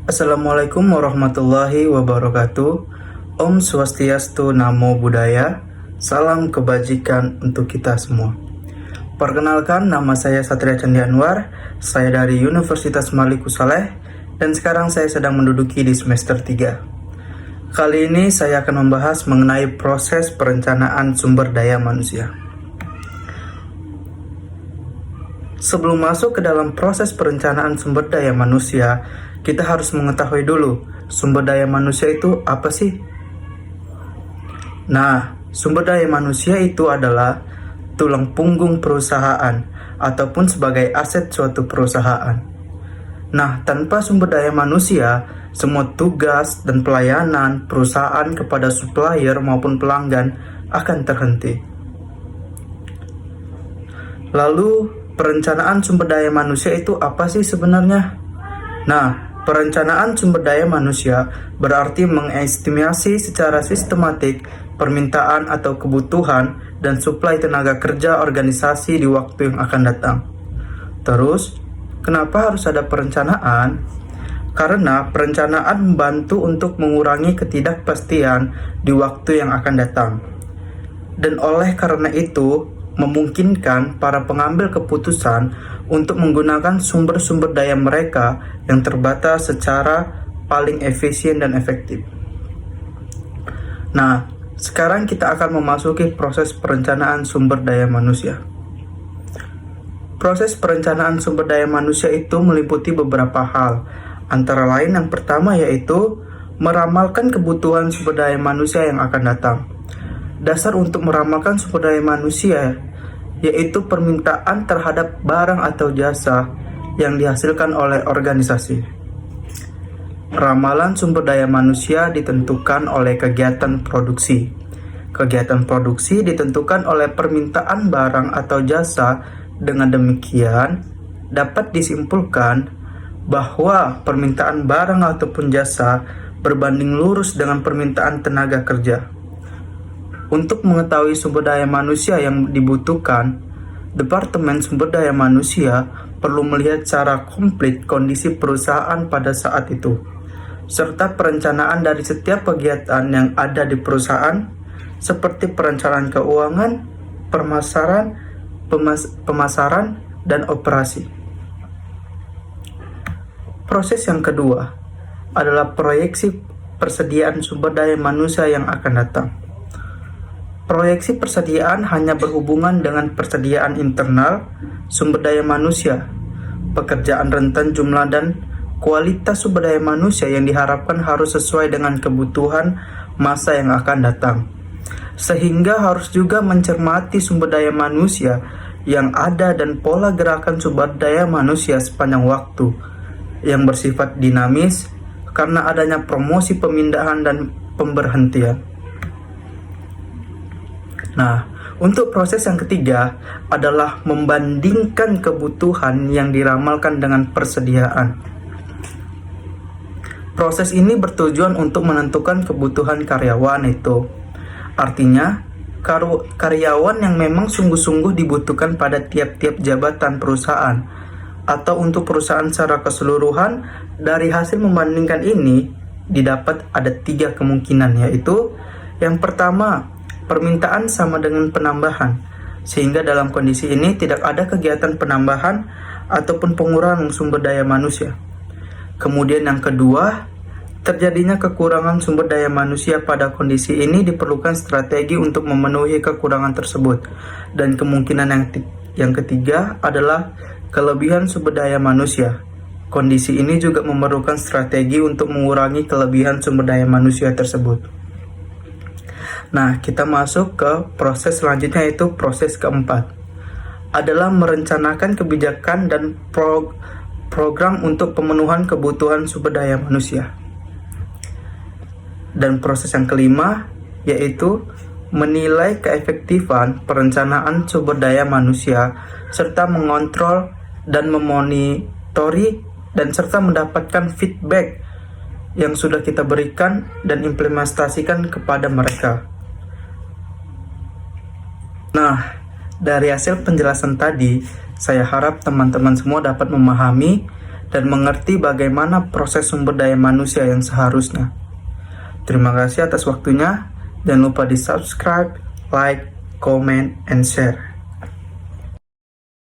Assalamualaikum warahmatullahi wabarakatuh. Om Swastiastu, Namo Buddhaya. Salam kebajikan untuk kita semua. Perkenalkan, nama saya Satria Candi Anwar. Saya dari Universitas Maliku Saleh dan sekarang saya sedang menduduki di semester 3. Kali ini saya akan membahas mengenai proses perencanaan sumber daya manusia. Sebelum masuk ke dalam proses perencanaan sumber daya manusia, kita harus mengetahui dulu sumber daya manusia itu apa sih? Nah, sumber daya manusia itu adalah tulang punggung perusahaan ataupun sebagai aset suatu perusahaan. Nah, tanpa sumber daya manusia, semua tugas dan pelayanan perusahaan kepada supplier maupun pelanggan akan terhenti. Lalu, perencanaan sumber daya manusia itu apa sih sebenarnya? Nah, perencanaan sumber daya manusia berarti mengestimasi secara sistematik permintaan atau kebutuhan dan suplai tenaga kerja organisasi di waktu yang akan datang. Terus, kenapa harus ada perencanaan? Karena perencanaan membantu untuk mengurangi ketidakpastian di waktu yang akan datang. Dan oleh karena itu, memungkinkan para pengambil keputusan untuk menggunakan sumber-sumber daya mereka yang terbatas secara paling efisien dan efektif. Nah, sekarang kita akan memasuki proses perencanaan sumber daya manusia. Proses perencanaan sumber daya manusia itu meliputi beberapa hal, antara lain yang pertama yaitu meramalkan kebutuhan sumber daya manusia yang akan datang. Dasar untuk meramalkan sumber daya manusia yaitu permintaan terhadap barang atau jasa yang dihasilkan oleh organisasi. Ramalan sumber daya manusia ditentukan oleh kegiatan produksi. Kegiatan produksi ditentukan oleh permintaan barang atau jasa. Dengan demikian, dapat disimpulkan bahwa permintaan barang ataupun jasa berbanding lurus dengan permintaan tenaga kerja. Untuk mengetahui sumber daya manusia yang dibutuhkan, Departemen Sumber Daya Manusia perlu melihat secara komplit kondisi perusahaan pada saat itu, serta perencanaan dari setiap kegiatan yang ada di perusahaan, seperti perencanaan keuangan, pemasaran, dan operasi. Proses yang kedua adalah proyeksi persediaan sumber daya manusia yang akan datang. Proyeksi persediaan hanya berhubungan dengan persediaan internal sumber daya manusia, pekerjaan rentan jumlah dan kualitas sumber daya manusia yang diharapkan harus sesuai dengan kebutuhan masa yang akan datang. Sehingga harus juga mencermati sumber daya manusia yang ada dan pola gerakan sumber daya manusia sepanjang waktu yang bersifat dinamis karena adanya promosi pemindahan dan pemberhentian. Nah, untuk proses yang ketiga adalah membandingkan kebutuhan yang diramalkan dengan persediaan. Proses ini bertujuan untuk menentukan kebutuhan karyawan itu. Artinya, karyawan yang memang sungguh-sungguh dibutuhkan pada tiap-tiap jabatan perusahaan atau untuk perusahaan secara keseluruhan. Dari hasil membandingkan ini didapat ada 3 kemungkinan, yaitu yang pertama, permintaan sama dengan penambahan, sehingga dalam kondisi ini tidak ada kegiatan penambahan ataupun pengurangan sumber daya manusia. Kemudian yang kedua, terjadinya kekurangan sumber daya manusia. Pada kondisi ini diperlukan strategi untuk memenuhi kekurangan tersebut. Dan kemungkinan yang ketiga adalah kelebihan sumber daya manusia. Kondisi ini juga memerlukan strategi untuk mengurangi kelebihan sumber daya manusia tersebut. Nah, kita masuk ke proses selanjutnya, yaitu proses keempat adalah merencanakan kebijakan dan program untuk pemenuhan kebutuhan sumber daya manusia. Dan proses yang kelima yaitu menilai keefektifan perencanaan sumber daya manusia serta mengontrol dan memonitori dan serta mendapatkan feedback yang sudah kita berikan dan implementasikan kepada mereka. Nah, dari hasil penjelasan tadi, saya harap teman-teman semua dapat memahami dan mengerti bagaimana proses sumber daya manusia yang seharusnya. Terima kasih atas waktunya. Jangan lupa di subscribe, like, comment, and share.